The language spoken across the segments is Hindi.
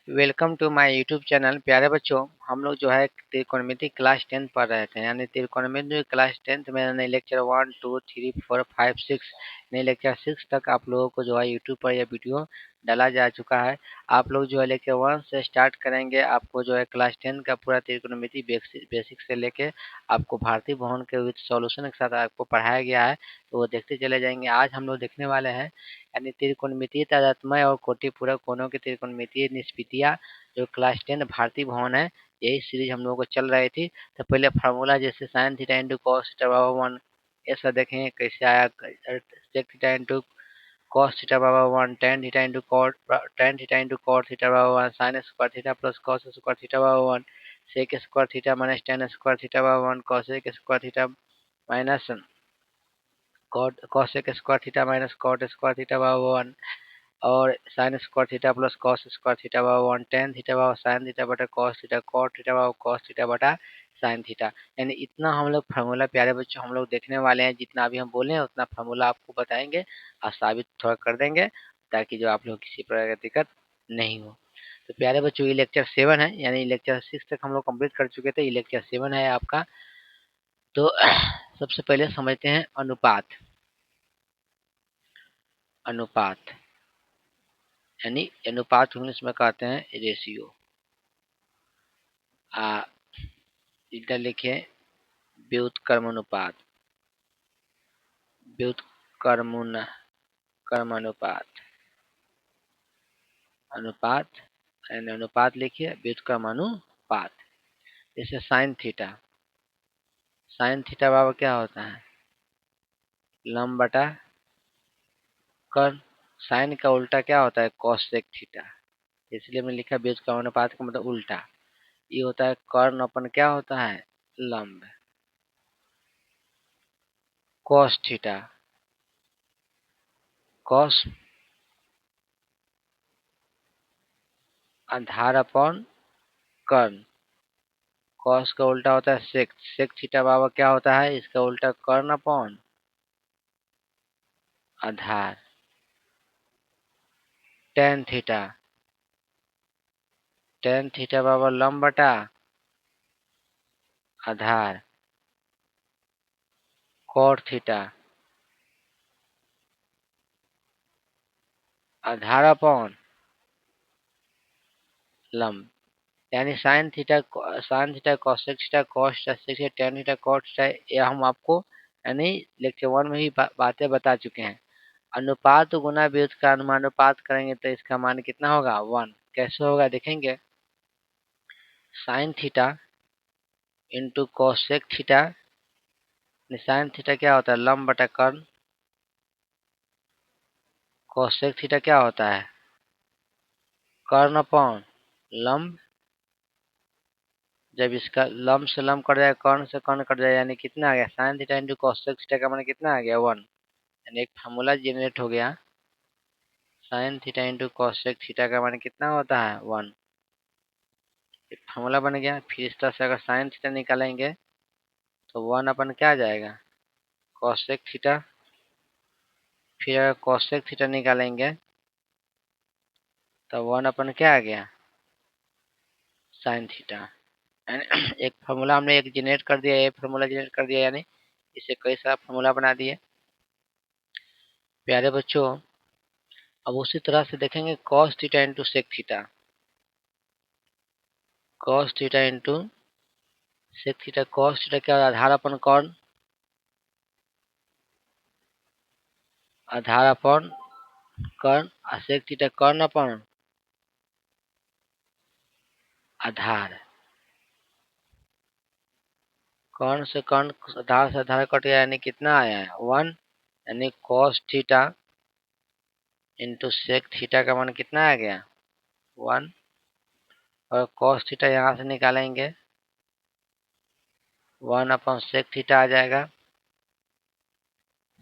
Welcome to my YouTube channel. प्यारे बच्चों, हम लोग जो है त्रिकोणमिति क्लास 10 पढ़ रहे थे, यानी त्रिकोणमिति क्लास 10 में यानी लेक्चर 1 2 3 4 5 6 यानी लेक्चर 6 तक आप लोगों को जो है यूट्यूब पर यह वीडियो डाला जा चुका है। आप लोग जो है लेक्चर 1 से स्टार्ट करेंगे, आपको जो है क्लास 10 का पूरा त्रिकोणमिति बेसिक से लेके आपको भारतीय भवन के विद सॉल्यूशन के साथ आपको पढ़ाया गया है, तो वो देखते चले जाएंगे। आज हम लोग देखने वाले हैं यानी त्रिकोणमितीय तादात्म्य और कोटिपूरक कोणों की त्रिकोणमितीय निष्पत्तियां, जो क्लास 10 भारतीय भवन है, यही सीरीज हम लोगों को चल रही थी। तो पहले फार्मूला जैसे sine theta into cos theta बराबर 1, ऐसा देखेंगे कैसे आया। Sec theta into cos theta बराबर 1, tan theta into cot theta बराबर 1, sine square theta plus cos square theta बराबर 1, sec square theta minus tan square theta बराबर 1, cosec square theta minus cosec square theta minus cot square theta बराबर 1, और sine square theta plus cos square theta बराबर 1, टेन थीटा बराबर साइन थीटा बटा कॉस थीटा, कॉट थीटा बराबर कॉस थीटा बटा साइन थीटा। यानी इतना हम लोग फार्मूला प्यारे बच्चों हम लोग देखने वाले हैं। जितना अभी हम बोले हैं उतना फार्मूला आपको बताएंगे और साबित थोड़ा कर देंगे, ताकि जो आप लोग किसी प्रकार की दिक्कत नहीं हो। तो प्यारे बच्चों, ये लेक्चर 7 है, यानी लेक्चर 6 तक हम लोग कंप्लीट कर चुके थे, ये लेक्चर 7 है आपका। तो सबसे पहले समझते हैं अनुपात। अनुपात यानी अनुपात इंग्लिश में कहते हैं रेशियो। इधर लिखे व्युत्क्रमानुपात, व्युत्क्रमानुपात, अनुपात यानी अनुपात लिखिए, व्युत्क्रमानुपात। जैसे साइन थीटा, साइन थीटा बराबर क्या होता है, लंब बटा कर्ण। साइन का उल्टा क्या होता है, कोसेक थीटा, इसलिए मैंने लिखा व्युत्क्रमानुपात का मतलब उल्टा। ये होता है कर्ण अपन क्या होता है, लंब। कॉस थीटा, कॉस आधार अपॉन कर्ण। कॉस का उल्टा होता है सेक, सेक थीटा बराबर क्या होता है, इसका उल्टा कर्ण अपॉन आधार। टेन थीटा, टेन थीटा बराबर लंब बटा आधार। कॉट थीटा, आधार अपॉन लंब। यानी sine theta cosec theta cos theta tan theta cot theta, ये हम आपको यानी लेक्चर 1 में ही बातें बता चुके हैं। अनुपात गुना व्युत्क्रम का अनुमानुपात करेंगे तो इसका मान कितना होगा, 1। कैसे होगा देखेंगे। Sign theta into cosec theta, sine theta क्या होता है, लंब बटा कर्ण। कॉसेक थीटा क्या होता है, कर्ण अपॉन लंब। जब इसका लंब से लंब कट जाए, कर्ण से कर्ण कट जाए, यानी कितना आ गया, sign theta into cosec theta का मान कितना आ गया, 1। यानी एक फार्मूला जनरेट हो गया, sign theta into cosec theta का मान कितना होता है, 1। एक फार्मूला बन गया। फिर इस तरह से अगर साइन थीटा निकालेंगे तो 1 अपन क्या आ जाएगा, कॉसेक थीटा। फिर अगर कॉसेक थीटा निकालेंगे तो 1 अपन क्या आ गया, साइन थीटा। एक फार्मूला हमने एक जनरेट कर दिया, एक फार्मूला जनरेट कर दिया, यानी इसे कई सारा फार्मूला बना दिए। प्यारे बच्चों, अब उसी तरह से देखेंगे cos theta into sec theta. Cos theta into sec theta, cos theta क्या, आधार अपन कर्ण, आधार अपन कर्ण, और सेक थीटा कर्ण अपन आधार। कर्ण से कर्ण, आधार से आधार कट गया, यानी कितना आया है, 1। यानी cos theta into sec theta का मान कितना आ गया, 1। और कॉस थीटा यहाँ से निकालेंगे, 1 अपन सेक थीटा आ जाएगा।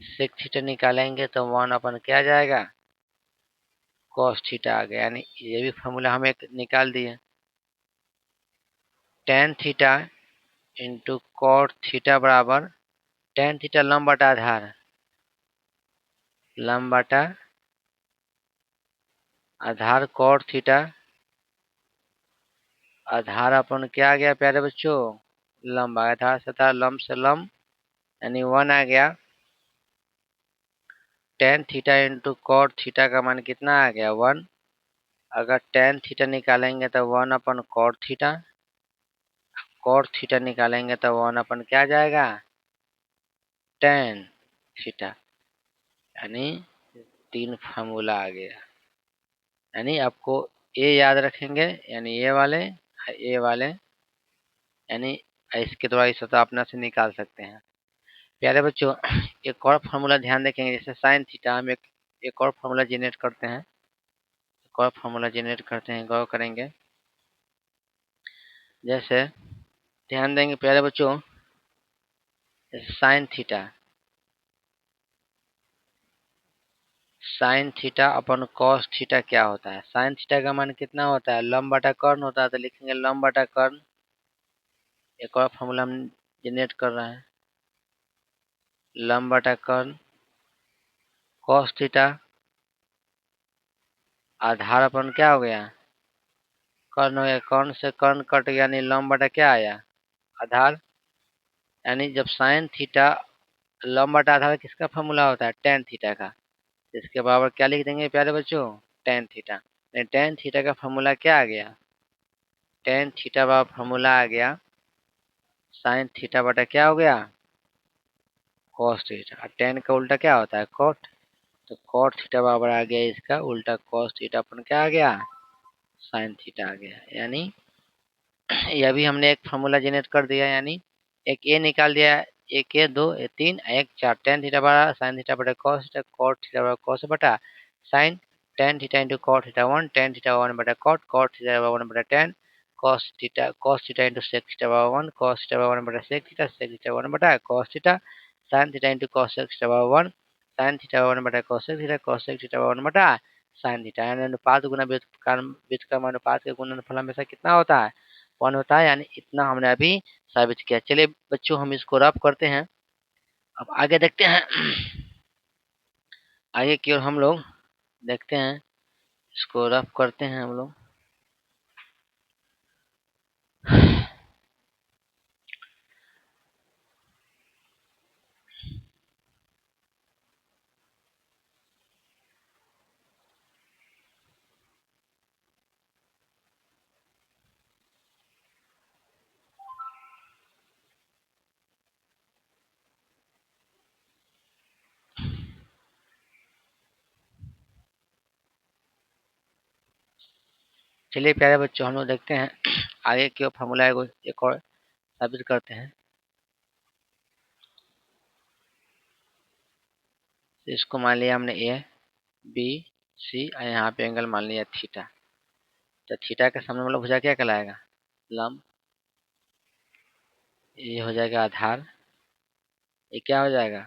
सेक थीटा निकालेंगे तो 1 अपन क्या आ जाएगा, कॉस थीटा आ गया। यानी ये भी फार्मूला हम एक निकाल दिए। Tan theta into cot theta बराबर, टेन थीटा लंब बटा आधार, लंब बटा आधार कॉट थीटा आधार अपन क्या आ गया प्यारे बच्चों, लंब। आधार से था लंब से लंब, यानी 1 आ गया। Tan theta into cot theta का मान कितना आ गया 1। अगर टेन थीटा निकालेंगे तो 1 अपन कॉट थीटा, कॉट थीटा निकालेंगे तो 1 अपन क्या जाएगा टेन थीटा, यानी 3 फार्मूला आ गया। यानी आपको ए याद रखेंगे, यानी ए वाले यानी इसके द्वारा इस सतह अपना से निकाल सकते हैं। प्यारे बच्चों एक और फार्मूला ध्यान रखेंगे, जैसे साइन थीटा हम एक और फार्मूला जनरेट करते हैं, गौर करेंगे। जैसे ध्यान देंगे प्यारे बच्चों, साइन थीटा अपन कॉस थीटा क्या होता है। साइन थीटा का मान कितना होता है, लंब बटा कर्ण होता है, तो लिखेंगे लंब बटा कर्ण। एक और फार्मूला हम जनरेट कर रहे हैं, लंब बटा कर्ण। कॉस थीटा आधार अपन क्या हो गया कर्ण हो गया, कर्ण से कर्ण कट गया, यानी लंब बटा क्या आया आधार। यानी जब साइन थीटा लंब बटा आधार किसका फार्मूला होता है टेन थीटा का, इसके बराबर क्या लिख देंगे प्यारे बच्चों टेन थीटा। टेन थीटा का फार्मूला क्या आ गया, टेन थीटा बराबर फार्मूला आ गया साइन थीटा बटा क्या हो गया कॉस थीटा। और टेन का उल्टा क्या होता है कॉट, तो कॉट थीटा बराबर आ गया इसका उल्टा कॉस थीटा अपन क्या आ गया साइन थीटा आ गया। यानी यह भी हमने एक फार्मूला जनरेट कर दिया, यानी एक ए निकाल दिया, एक ए 2 ए 3 एक 4। टेन थीटा बटा साइन थीटा बटा कॉस थीटा, कॉट थीटा बटा कॉस बटा sine. Tan theta into cot theta 1, tan theta 1 बटा कॉट थीटा 1 बटा tan, cos theta into sec theta बटा 1, कॉस थीटा 1 बटा सेक थीटा 1 बटा cos theta, sine theta into cosec theta बटा 1, साइन थीटा 1 बटा कॉस सेक थीटा 1 बटा साइन थीटा। यानी अनुपात गुना व्युत्क्रम अनुपात के गुणनफल हमेशा कितना होता है 1 होता है, यानी इतना हमने अभी साबित किया। चलिए बच्चों हम इसको रफ करते हैं, अब आगे देखते हैं। आगे की ओर हम लोग देखते हैं, इसको रफ करते हैं हम लोग। चलिए प्यारे बच्चों हम लोग देखते हैं आगे की ओर फॉर्मूला एक और साबित करते हैं। इसको मान लिया हमने ए बी सी और यहाँ पे एंगल मान लिया थीटा। तो थीटा के सामने वाला भुजा क्या कहलाएगा लंब, ये हो जाएगा आधार, ये क्या हो जाएगा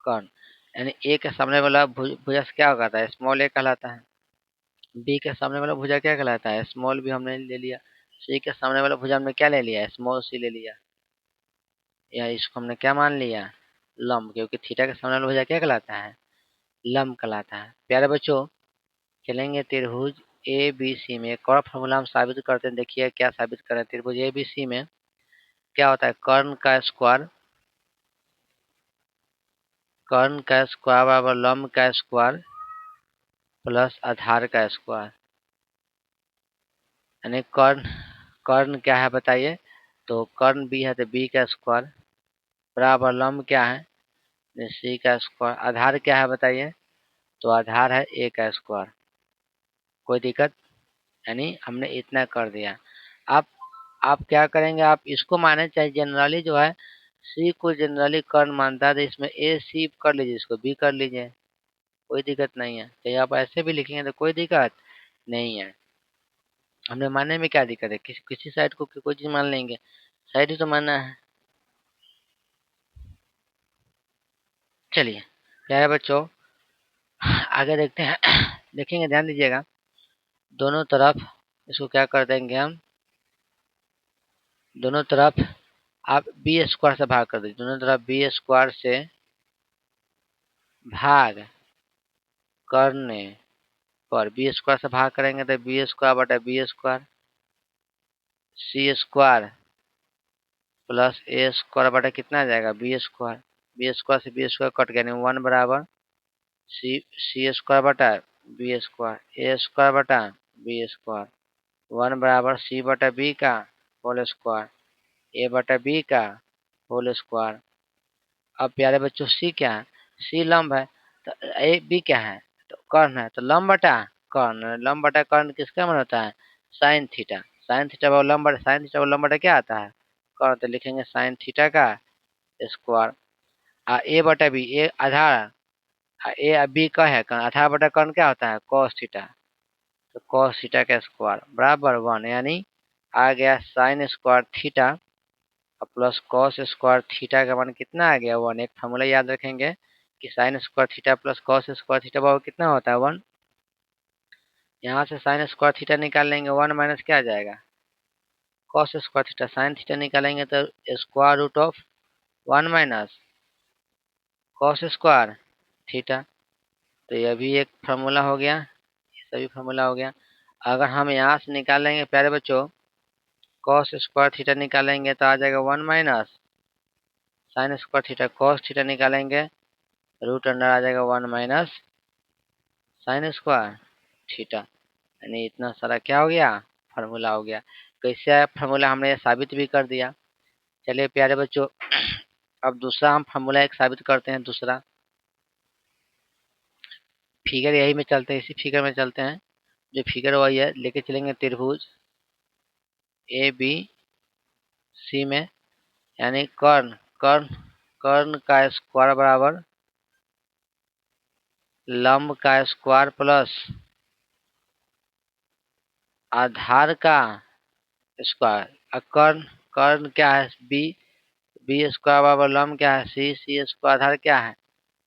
कर्ण। यानी ए के सामने वाला भुजा क्या कहलाता है स्मॉल ए कहलाता है, बी के सामने वाला भुजा क्या कहलाता है स्मॉल बी हमने ले लिया, सी के सामने वाला भुजा हमने क्या ले लिया स्मॉल सी ले लिया, या इसको हमने क्या मान लिया लंब, क्योंकि थीटा के सामने वाला भुजा क्या कहलाता है लंब कहलाता है। प्यारे बच्चों चलेंगे त्रिभुज ए बी सी में एक और फॉर्मूला हम साबित करते हैं, देखिए क्या साबित करें। त्रिभुज ए बी सी में क्या होता है कर्ण का स्क्वायर बराबर लंब का स्क्वायर प्लस आधार का स्क्वायर। यानी कर्ण कर्ण क्या है बताइए, तो कर्ण बी है तो बी का स्क्वायर बराबर लंब क्या है सी का स्क्वायर, आधार क्या है बताइए, तो आधार है ए का स्क्वायर। कोई दिक्कत, यानी हमने इतना कर दिया। आप आप क्या करेंगे, आप इसको माने चाहे जनरली जो है सी को जनरली कर्ण मानता है, तो इसमें ए सी कर लीजिए, इसको बी कर लीजिए, कोई दिक्कत नहीं है। चाहे आप ऐसे भी लिखेंगे तो कोई दिक्कत नहीं है, हमने मानने में क्या दिक्कत है, किसी साइड को कोई चीज मान लेंगे, साइड ही तो मानना है। चलिए प्यारे बच्चों आगे देखते हैं। देखेंगे ध्यान दीजिएगा, दोनों तरफ इसको क्या कर देंगे हम, दोनों तरफ आप बी स्क्वायर से भाग कर दीजिए, दोनों तरफ बी स्क्वायर से भाग करने पर बी स्क्वायर से भाग करेंगे तो बी स्क्वायर बटा बी स्क्वायर सी स्क्वायर प्लस ए स्क्वायर बटा कितना आ जाएगा बी स्क्वायर। बी स्क्वायर से बी स्क्वायर कट गया, नहीं 1 बराबर सी सी स्क्वायर बटा बी स्क्वायर ए स्क्वायर बटा बी स्क्वायर 1 बराबर सी बटा बी का होल स्क्वायर ए बटा बी का होल स्क्वायर। अब प्यारे बच्चों सी क्या है, सी लंब है, तो ए बी क्या है, तो कर्ण है, तो लंब बटा कर्ण, लंब बटा कर्ण किसका मान होता है साइन थीटा। साइन थीटा बराबर लंब बटा साइन थीटा बराबर लंब बटा क्या आता है कर्ण, तो लिखेंगे साइन थीटा का स्क्वायर। ए बटा B A Aadhaar, A B का है कर्ण, आधार बटा कर्ण क्या होता है कॉस थीटा, तो कॉस थीटा का स्क्वायर बराबर 1, यानी आ गया साइन स्क्वायर थीटा और प्लस कॉस स्क्वायर थीटा का मान कितना आ गया 1। एक फॉर्मूला याद रखेंगे कि sign square theta plus cos square theta बराबर कितना होता है 1। यहाँ से साइन स्क्वायर थीटा निकाल लेंगे 1 माइनस क्या आ जाएगा cos square theta, sine theta निकालेंगे तो square root of 1 minus cos square theta. तो यह भी एक फार्मूला हो गया, ये सभी फार्मूला हो गया। अगर हम यहाँ से निकालेंगे प्यारे बच्चों कॉस स्क्वायर थीटा निकालेंगे तो आ जाएगा 1 minus sign square theta, cos theta निकालेंगे रूट अंडर आ जाएगा 1 माइनस साइन स्क्वायर थीटा, यानी इतना सारा क्या हो गया फार्मूला हो गया। कैसे आया फार्मूला, हमने ये साबित भी कर दिया। चलिए प्यारे बच्चों अब दूसरा हम फार्मूला एक साबित करते हैं। दूसरा फिगर यही में चलते हैं, इसी फिगर में चलते हैं, जो फिगर वही है, लेके चलेंगे त्रिभुज ए बी सी में, यानी कर्ण कर्ण कर्ण का स्क्वायर बराबर लंब का स्क्वायर प्लस आधार का स्क्वायर। कर्ण कर्ण क्या है बी, बी स्क्वायर बराबर लंब क्या है सी, सी स्क्वायर आधार क्या है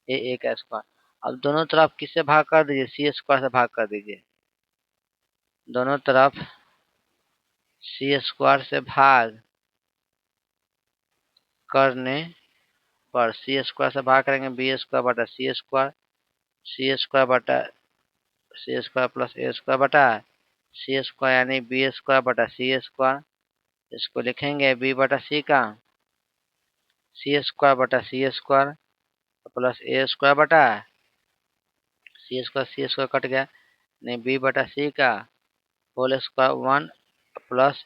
ए का स्क्वायर। अब दोनों तरफ किससे भाग कर दीजिए सी स्क्वायर से भाग कर दीजिए, दोनों तरफ सी स्क्वायर से भाग करने पर सी स्क्वायर से भाग करेंगे बी स्क्वायर बटा सी स्क्वायर बटा सी स्क्वायर प्लस ए स्क्वायर बटा सी स्क्वायर, यानी बी स्क्वायर बटा सी स्क्वायर। इसको लिखेंगे बी बटा सी का सी स्क्वायर बटा सी स्क्वायर प्लस ए स्क्वायर बटा सी स्क्वायर कट गया, नहीं बी बटा सी का होल स्क्वायर 1 प्लस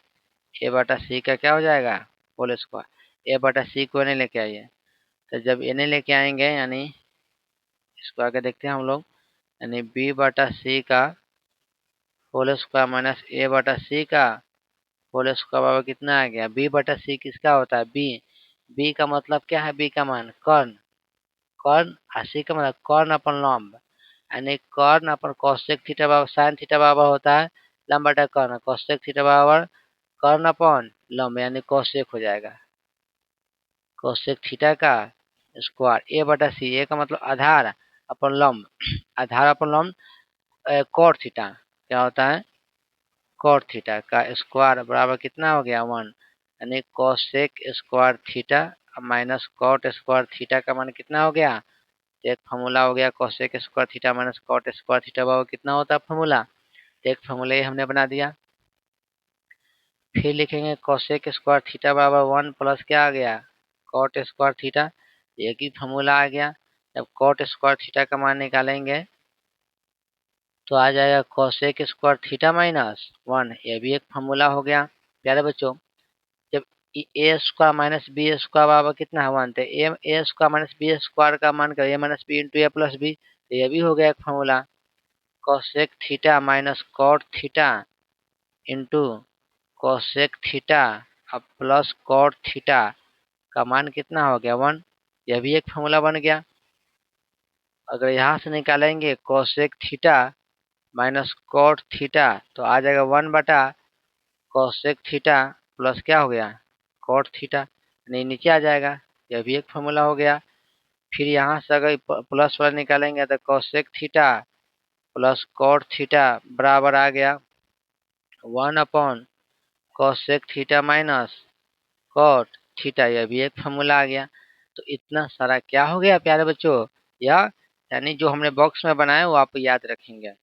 ए बटा सी का क्या हो जाएगा होल स्क्वायर। ए बटा सी को नहीं लेके आइए, तो जब ए नहीं लेके आएंगे यानी इसको आगे देखते हैं हम लोग, यानी बी बटा सी का होल स्क्वायर माइनस ए बटा सी का होल स्क्वायर बराबर कितना आ गया बी बटा सी किसका होता है बी, बी का मतलब क्या है बी का मान कर्ण, कर्ण और सी का मतलब कर्ण अपन लंब, यानी कर्ण अपन कोसेक थीटा बराबर साइन थीटा बराबर होता है लंब बटा कर्ण, कोसेक थीटा बराबर कर्ण अपन लंब, यानी कोसेक हो जाएगा कोसेक थीटा का स्क्वायर ए बटा सी, ए का मतलब आधार अपन लंब, आधार अपन लंब कोट थीटा क्या होता है कोट थीटा का स्क्वायर बराबर कितना हो गया 1, यानी cosec square theta minus cot square theta का मान कितना हो गया, एक फार्मूला हो गया cosec square theta minus cot square theta बराबर कितना होता है फार्मूला, एक फार्मूला ये हमने बना दिया। फिर लिखेंगे कोसेक स्क्वायर थीटा बराबर 1 प्लस क्या आ गया कोट स्क्वायर थीटा, एक ही फार्मूला आ गया। जब कोट स्क्वायर थीटा का मान निकालेंगे तो आ जाएगा कोसेक स्क्वायर थीटा माइनस 1, ये भी एक फार्मूला हो गया। प्यारे बच्चों जब ए स्क्वायर माइनस बी स्क्वायर बराबर कितना है 1, तो ए स्क्वायर माइनस बी स्क्वायर का मान कर A minus B into A plus B, तो ये भी हो गया एक formula cosec theta minus cot theta into cosec theta अब प्लस कोट थीटा का मान कितना हो गया 1, यह भी एक फार्मूला बन गया। अगर यहाँ से निकालेंगे cosec theta minus cot theta तो आ जाएगा 1 बटा कोसेक थीटा प्लस क्या हो गया कोट थीटा, नहीं नीचे आ जाएगा, यह भी एक फार्मूला हो गया। फिर यहाँ से अगर प्लस वाला निकालेंगे तो cosec theta plus cot theta बराबर आ गया 1 upon cosec theta minus cot theta, यह भी एक फार्मूला आ गया। तो इतना सारा क्या हो गया प्यारे बच्चों, यह यानी जो हमने बॉक्स में बनाया वो आप याद रखेंगे।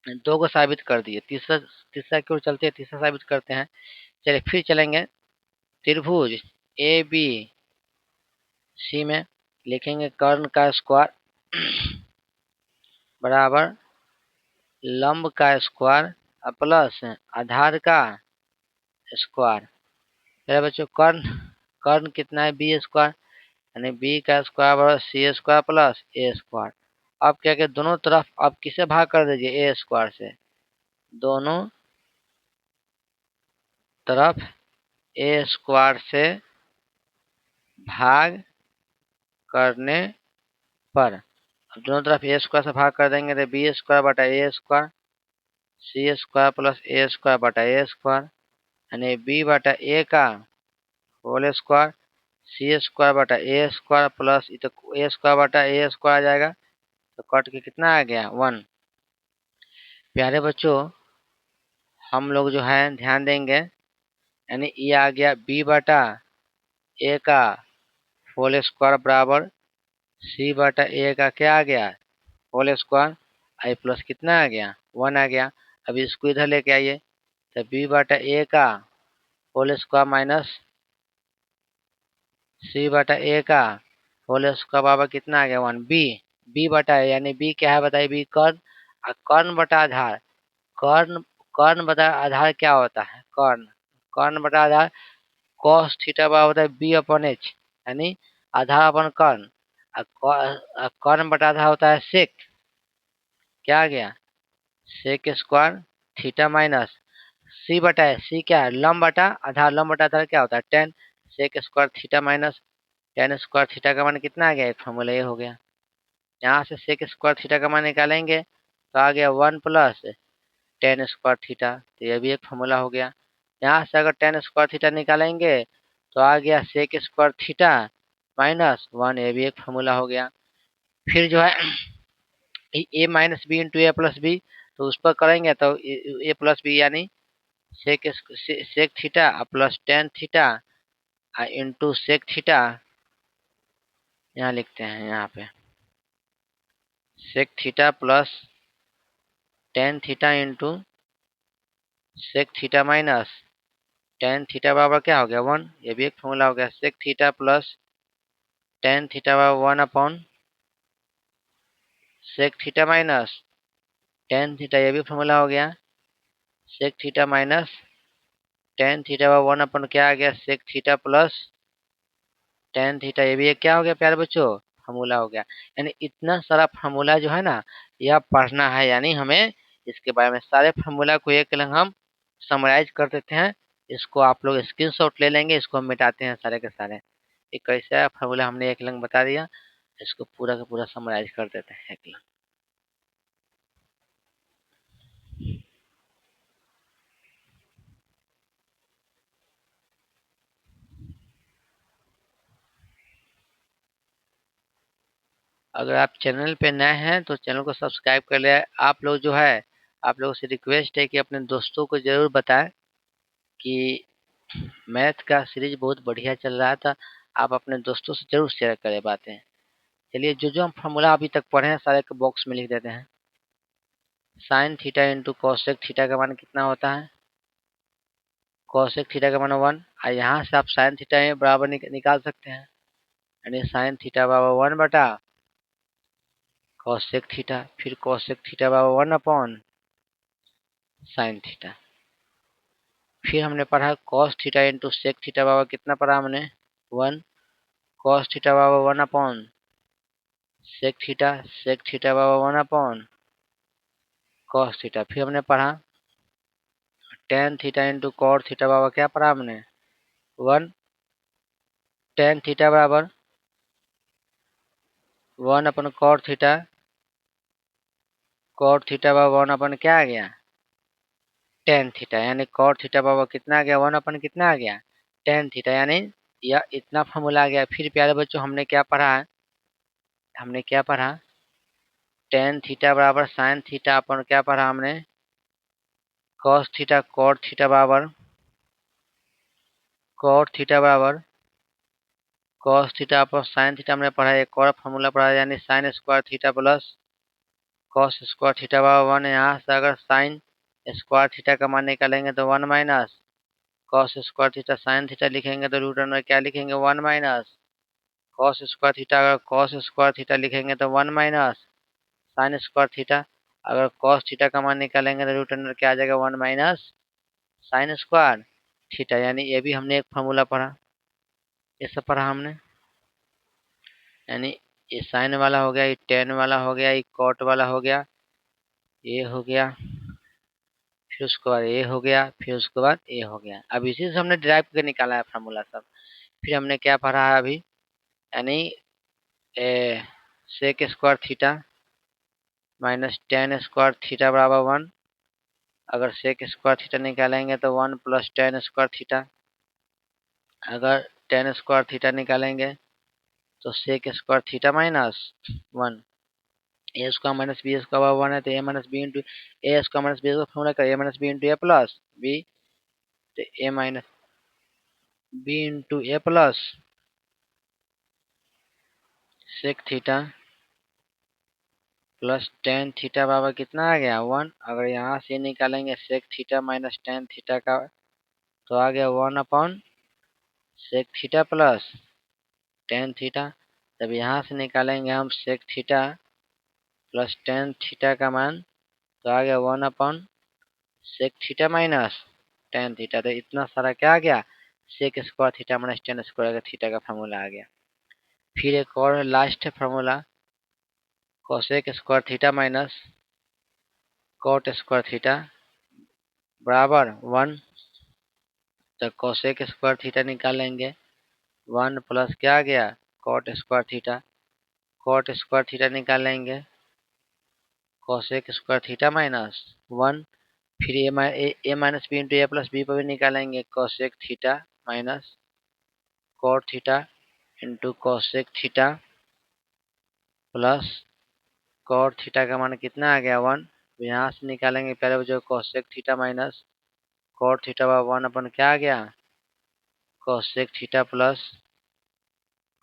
दो को साबित कर दिए, तीसरा तीसरा की ओर चलते हैं, तीसरा साबित करते हैं। चलिए फिर चलेंगे त्रिभुज ए बी सी में लिखेंगे कर्ण का स्क्वायर बराबर लंब का स्क्वायर प्लस आधार का स्क्वायर। मेरे बच्चों कर्ण कर्ण कितना है बी स्क्वायर, यानी बी का स्क्वायर बराबर सी स्क्वायर प्लस ए स्क्वायर। अब क्या कि दोनों तरफ अब किसे भाग कर दीजिए ए स्क्वायर से, दोनों तरफ ए स्क्वायर से भाग करने पर दोनों तरफ ए स्क्वायर से भाग कर देंगे तो बी स्क्वायर बटा ए स्क्वायर सी स्क्वायर प्लस ए स्क्वायर बटा ए स्क्वायर, यानी बी बटा ए का होल स्क्वायर सी स्क्वायर बटा ए स्क्वायर प्लस ए स्क्वायर बटा ए स्क्वायर आ जाएगा, तो कट के कितना आ गया 1। प्यारे बच्चों हम लोग जो है ध्यान देंगे, यानी ये आ गया बी बटा ए का होल स्क्वायर बराबर सी बटा ए का क्या आ गया होल स्क्वायर आई प्लस कितना आ गया 1 आ गया। अब इसको इधर लेके आइए तो बी बटा ए का होल स्क्वायर माइनस सी बटा ए का होल स्क्वायर बराबर कितना आ गया 1। बी बटा ए यानी बी क्या है बताइए, बी कर्ण और कर्ण बटा आधार। कर्ण कर्ण बटा आधार क्या होता है, कर्ण कर्ण बटा आधार कॉस थीटा बराबर होता है बी अपॉन एच, यानी आधार अपन कर्ण और कर्ण बटा आधार होता है सेक, क्या आ गया सेक स्क्वायर थीटा माइनस सी बटा है, सी क्या है लंब बटा आधार, लंब बटा आधार क्या होता है tan sec square theta minus tan square theta का मान कितना आ गया, एक फॉर्मूला ये हो गया। यहाँ से सेक स्क्वायर थीटा का मान निकालेंगे तो आ गया 1 प्लस टेन स्क्वायर थीटा, तो ये भी एक फॉर्मूला हो गया। यहाँ से अगर टेन स्क्वायर थीटा निकालेंगे तो आ गया सेक स्क्वायर थीटा माइनस 1, ये भी एक फॉर्मूला हो गया। फिर जो है A minus B into A plus B, तो उस पर करेंगे तो ए प्लस बी यानी sec theta plus tan theta into sec theta, यहाँ लिखते हैं यहाँ पे sec theta plus tan theta into sec theta minus tan theta बराबर क्या हो गया 1, ये भी एक फॉर्मूला हो गया। Sec theta plus tan theta बराबर 1 upon sec theta minus tan theta, ये भी फॉर्मूला हो गया। Sec theta minus tan theta बराबर 1 अपॉन क्या आ गया sec theta plus tan theta, ये भी एक क्या हो गया प्यारे बच्चों फॉर्मूला हो गया। यानी इतना सारा फॉर्मूला जो है ना यह पढ़ना है, यानी हमें इसके बारे में सारे फॉर्मूला को एक लंग हम समराइज कर देते हैं। इसको आप लोग स्क्रीनशॉट ले लेंगे, इसको हम मिटाते हैं सारे के सारे। एक ऐसा फॉर्मूला हमने एक लंग बता दिया, इसको पूरा का पूरा समराइज कर देते हैं एक लंग। अगर आप चैनल पे नए हैं तो चैनल को सब्सक्राइब कर ले। आप लोग जो है आप लोगों से रिक्वेस्ट है कि अपने दोस्तों को जरूर बताएं कि मैथ का सीरीज बहुत बढ़िया चल रहा था, आप अपने दोस्तों से जरूर शेयर करें बातें। चलिए जो जो हम फॉर्मूला अभी तक पढ़े हैं सारे के बॉक्स में लिख देते हैं। Sign theta into cosec theta का मान कितना होता है, कॉसेक थीटा का मान 1, और यहाँ से आप साइन थीटा बराबर निकाल सकते हैं, यानी साइन थीटा बराबर 1 बटा कॉसेक थीटा, फिर कॉसेक थीटा बराबर 1 अपॉन साइन थीटा। फिर हमने पढ़ा cos theta into sec theta बराबर कितना पढ़ा हमने 1, कॉस थीटा बराबर 1 अपॉन सेक थीटा बराबर 1 अपॉन कॉस थीटा। फिर हमने पढ़ा tan theta into cot theta बराबर क्या पढ़ा हमने 1, टेन थीटा बराबर 1 अपन कॉट थीटा बराबर 1 अपन क्या आ गया टेन थीटा, यानी कॉट थीटा बराबर कितना आ गया 1 अपन कितना आ गया टेन थीटा, यानी यह इतना फॉर्मूला आ गया। फिर प्यारे बच्चों हमने क्या पढ़ा है, हमने क्या पढ़ा टेन थीटा बराबर साइन थीटा अपन क्या पढ़ा हमने कॉस थीटा कॉट थीटा बराबर कॉट थीटा बराबर कॉस थीटा अपन साइन थीटा हमने पढ़ा, एक और फॉर्मूला पढ़ा यानी sign square theta plus cos square theta बराबर 1। यहाँ से अगर साइन स्क्वायर थीटा का मान निकालेंगे तो 1 minus cos square theta sine theta लिखेंगे तो रूट अंडर क्या लिखेंगे 1 माइनस कॉस स्क्वायर थीटा। अगर कॉस स्क्वायर थीटा लिखेंगे तो 1 माइनस साइन स्क्वायर थीटा। अगर कॉस थीटा का मान निकालेंगे तो रूट अंडर क्या आ जाएगा 1 माइनस साइन स्क्वायर थीटा। यानी ये भी हमने एक फार्मूला पढ़ा, ये सब पढ़ा हमने। यानी ये साइन वाला हो गया, ये टेन वाला हो गया, ये कॉट वाला हो गया, ये हो गया, फिर उसके बाद ये हो गया, फिर उसके बाद ये हो गया। अब इसी से हमने ड्राइव करके निकाला है फार्मूला सब। फिर हमने क्या पढ़ा है अभी, यानी sec square theta minus tan square theta बराबर 1। अगर सेक स्क्वायर थीटा निकालेंगे तो 1 प्लस टेन स्क्वायर थीटा। अगर टेन स्क्वायर थीटा निकालेंगे तो sec square theta minus 1। A square minus B square बराबर 1 है, तो A minus B into A square minus B का फॉर्मूला कर A minus B into A plus B, तो A minus B into A plus sec theta plus tan theta बराबर कितना आ गया 1। अगर यहाँ से निकालेंगे sec theta minus tan theta का तो आ गया 1 upon sec theta plus tan theta. तब यहाँ से निकालेंगे हम sec theta plus tan theta का मान तो आ गया 1 upon sec theta minus tan theta. तो इतना सारा क्या आ गया sec square theta minus tan square theta का फार्मूला आ गया। फिर एक और last formula cosec square theta minus cot square theta बराबर 1। तो कोसेक स्क्वायर थीटा निकालेंगे 1 प्लस क्या आ गया cot square theta. Cot square theta निकालेंगे कोसेक स्क्वायर थीटा माइनस 1। फिर A minus B into A plus B पर भी निकालेंगे cosec theta minus cot theta into cosec theta plus cot theta का मान कितना आ गया 1। यहाँ से निकालेंगे पहले जो cosec theta minus cot theta बा 1 अपन क्या आ गया cosec theta plus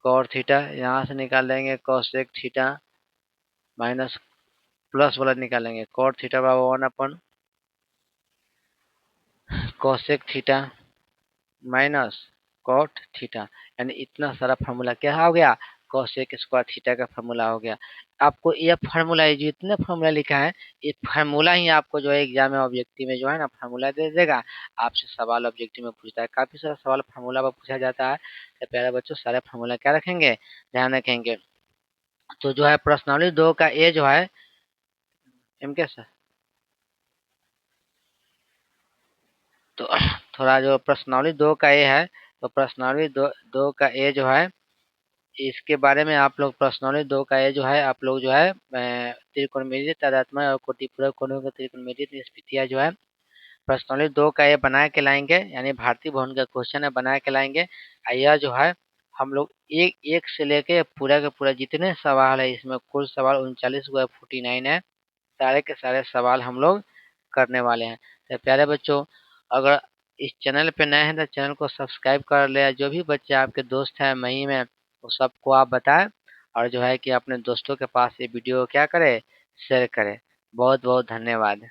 cot theta. यहाँ से निकालेंगे कोसेक थीटा माइनस प्लस वाला निकालेंगे कॉट थीटा बा 1 अपन cosec theta minus cot theta. यानी इतना सारा फार्मूला क्या हो गया कोसेक स्क्वायर थीटा का फार्मूला हो गया। आपको ये फार्मूला ये जितने फार्मूला लिखा है ये फार्मूला ही आपको जो है एग्जाम में ऑब्जेक्टिव में जो है ना फार्मूला दे देगा। आपसे सवाल ऑब्जेक्टिव में पूछता है, काफी सारा सवाल फार्मूला पर पूछा जाता है। तो प्यारे बच्चों सारे फार्मूला क्या रखेंगे ध्यान रखेंगे। तो जो है प्रश्नावली 2 का ए जो है एम के सर, तो थोड़ा जो प्रश्नावली 2 का ए है तो प्रश्नावली दो का ए जो है इसके बारे में आप लोग प्रश्नावली 2 का ये जो है आप लोग जो है त्रिकोणमितीय तादात्म्य और कोटिपूरक कोणों का त्रिकोणमितीय निष्पत्तियां जो है प्रश्नावली 2 का ये बना के लाएंगे। यानी भारतीय भवन का क्वेश्चन है बना के लाएंगे। यह जो है हम लोग एक एक से लेके पूरा का पूरा जितने सवाल है इसमें कुल सवाल 39 गो 49 है, सारे के सारे सवाल हम लोग करने वाले हैं। तो प्यारे बच्चों अगर इस चैनल पे नए हैं तो चैनल को सब्सक्राइब कर ले। जो भी बच्चे आपके दोस्त हैं मई में वो सबको आप बताएं और जो है कि अपने दोस्तों के पास ये वीडियो क्या करें शेयर करें। बहुत बहुत धन्यवाद।